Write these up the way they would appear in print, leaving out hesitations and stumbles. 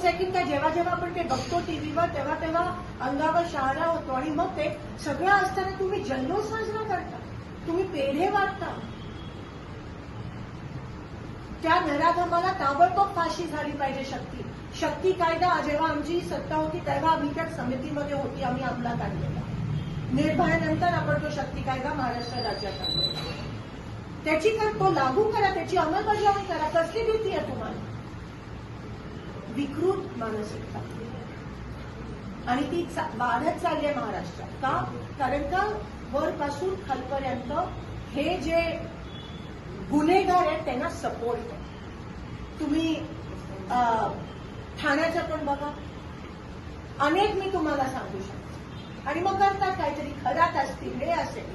Second का जेव्हा जेव्हा आपण ते बघतो टीव्हीवर तेव्हा तेव्हा अंगावर शहारा होतो आणि मग ते सगळं असताना तुम्ही जल्लोष साजरा करता, तुम्ही पेढे वाटता. त्या नराधमाला ताबडतोब फाशी झाली पाहिजे. शक्ती कायदा जेव्हा आमची सत्ता होती तेव्हा आम्ही त्या समितीमध्ये होती, आम्ही अंमलात आणलेला. निर्भयानंतर आपण तो शक्ती कायदा महाराष्ट्र राज्यात आणलेला. त्याची तो लागू करा, त्याची अंमलबजावणी करा. कसली भीती आहे तुम्हाला? विकृत मानसिकता आणि ती वाढत चालली आहे महाराष्ट्रात. का? कारण का वरपासून खालपर्यंत हे जे गुन्हेगार आहेत त्यांना सपोर्ट आहे. तुम्ही ठाण्याचं पण बघा, अनेक मी तुम्हाला सांगू शकतो. आणि मग करतात काहीतरी, खरात असतील, हे असेल.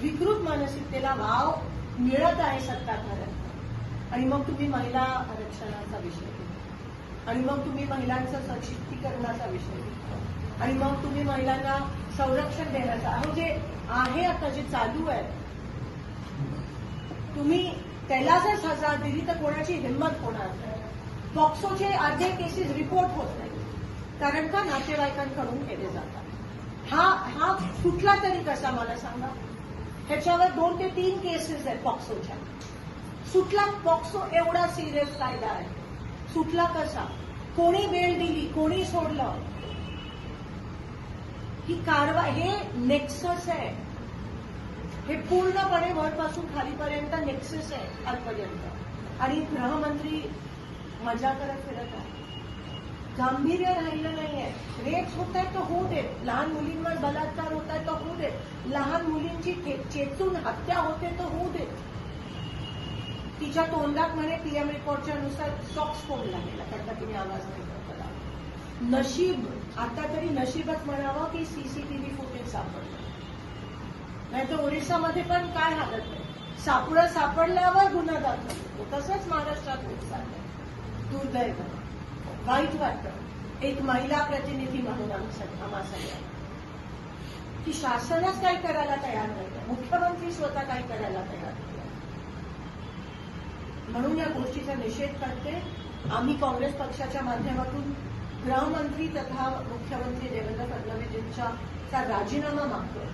विकृत मानसिकतेला वाव मिळत आहे सत्ताधाऱ्यांना. आणि मग तुम्ही महिला आरक्षणाचा विषय घेता, आणि मग तुम्ही महिलांचं सशक्तीकरणाचा विषय घेता, आणि मग तुम्ही महिलांना संरक्षण देण्याचा जे आहे आता जे चालू आहे, तुम्ही त्याला जर सजा दिली तर कोणाची हिंमत होणार नाही. पॉक्सोचे अर्धे केसेस रिपोर्ट होत नाही, कारण का नातेवाईकांकडून केले जातात. हा सुटला तरी कसा मला सांगा? ह्याच्यावर 2 ते 3 केसेस आहेत पॉक्सोच्या. सुटला. पॉक्सो एवढा सिरियस कायदा आहे, सुटला कसा? कोणी बेल दिली, कोणी सोडलं? ही कारवाई, हे नेक्सस आहे. हे पूर्णपणे वरपासून खालीपर्यंत नेक्सस आहे आजपर्यंत. आणि गृहमंत्री मजा करत फिरत आहे. गांभीर्य राहिलं नाहीये. रेप्स होत आहेत तर होऊ देत, लहान मुलींवर बलात्कार होत आहेत तर होऊ देत, लहान मुलींची चेचून हत्या होते तर होऊ देत. तिच्या तोंडात म्हणे पीएम रिपोर्टच्या नुसार सॉक्स फोडला गेला, त्याचा तिने आवाज नाही करता. नशीब, आता तरी नशीबच म्हणावं की सीसीटीव्ही फुटेज सापडलं. नाही तर ओरिसामध्ये पण काय हालत नाही, सापडल्यावर गुन्हा दाखल होतो. तसंच महाराष्ट्रात होत चाललंय. दुर्दैव, वाईट वाटतं एक महिला प्रतिनिधी म्हणून आम्हा सगळ्या की शासनच काय करायला तयार नाही, मुख्यमंत्री स्वतः काय करायला तयार नाही. म्हणून या गोष्टीचा निषेध करते. आम्ही काँग्रेस पक्षाच्या माध्यमातून गृहमंत्री तथा मुख्यमंत्री देवेंद्र फडणवीस यांचा राजीनामा मागतोय.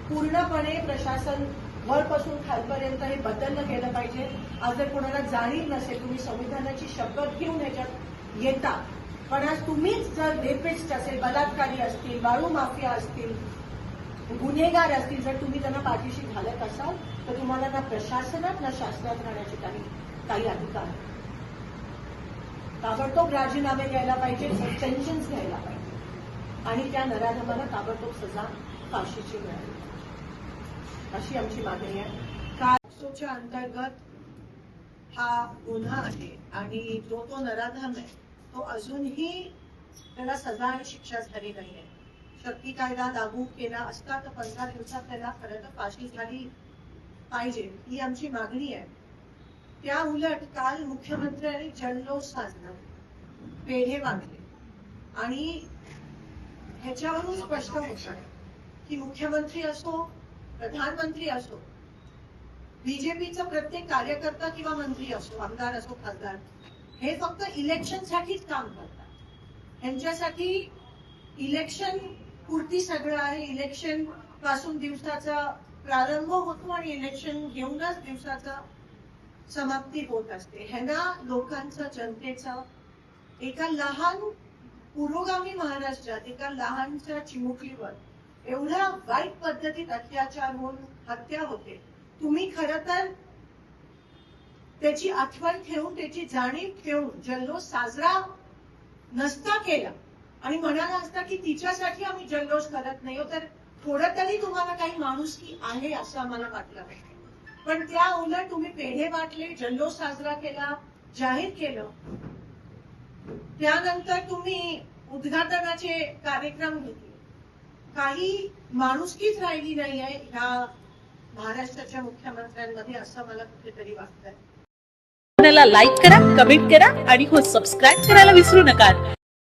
पूर्णपणे प्रशासन वरपासून खालपर्यंत हे बदललं गेलं पाहिजे. आज जर कोणाला जाणीव नसेल, तुम्ही संविधानाची शपथ घेऊन ह्याच्यात येता, पण आज तुम्हीच जर रेपिस्ट असेल, बलात्कारी असतील, वाळू माफिया असतील, गुन्हेगार असतील, जर तुम्ही त्यांना पाठीशी घालत असाल तर तुम्हाला ना प्रशासनात ना शासनात राहण्याचे काही अधिकार नाही. ताबडतोब राजीनामे घ्यायला पाहिजे, सस्पेन्शन्स घ्यायला पाहिजे आणि त्या नराधमाला ताबडतोब सजा फाशीची मिळाली अशी आमची मागणी आहे. पॉक्सोच्या अंतर्गत हा गुन्हा आहे आणि तो नराधम आहे, तो अजूनही त्याला सजा आणि शिक्षा झाली नाहीये. शक्ती कायदा लागू केला असता तर 15 दिवसात त्याला खरं तर फाशी झाली पाहिजे, ही आमची मागणी आहे. त्या उलट काल मुख्यमंत्र्यांनी जल्लोष साजला, पेढे वाटले आणि ह्याच्यावरून स्पष्ट होत आहे की मुख्यमंत्री असो, प्रधानमंत्री असो, बीजेपीचा प्रत्येक कार्यकर्ता किंवा मंत्री असो, आमदार असो, खासदार, हे फक्त इलेक्शनसाठीच काम करतात. यांच्यासाठी इलेक्शन पुरती सगळं आहे. इलेक्शन पासून दिवसाचा प्रारंभ होतो आणि इलेक्शन घेऊनच दिवसाचा समाप्ती होत असते. ह्यांना लोकांचा, जनतेचा एका लहान पुरोगामी महाराष्ट्रात एका लहानच्या चिमुकलीवर एवढ्या वाईट पद्धतीत अत्याचार होऊन हत्या होते. तुम्ही खरं तर त्याची आठवण ठेवून, त्याची जाणीव ठेवून जल्लोष साजरा नसता केला आणि म्हणाला असता की तिच्यासाठी आम्ही जल्लोष करत नाही, तर थोडं तरी तुम्हाला काही माणुसकी आहे असं आम्हाला वाटलं पाहिजे. पण त्या उलट तुम्ही पेढे वाटले, जल्लोष साजरा केला, जाहीर केलं. त्यानंतर तुम्ही उद्घाटनाचे कार्यक्रम घेतले. काही माणुसकीच राहिली नाही आहे ह्या महाराष्ट्राच्या मुख्यमंत्र्यांमध्ये असं मला कुठेतरी वाटतंय. लाईक करा, कमेंट करा आणि हो सबस्क्राईब करायला विसरू नका.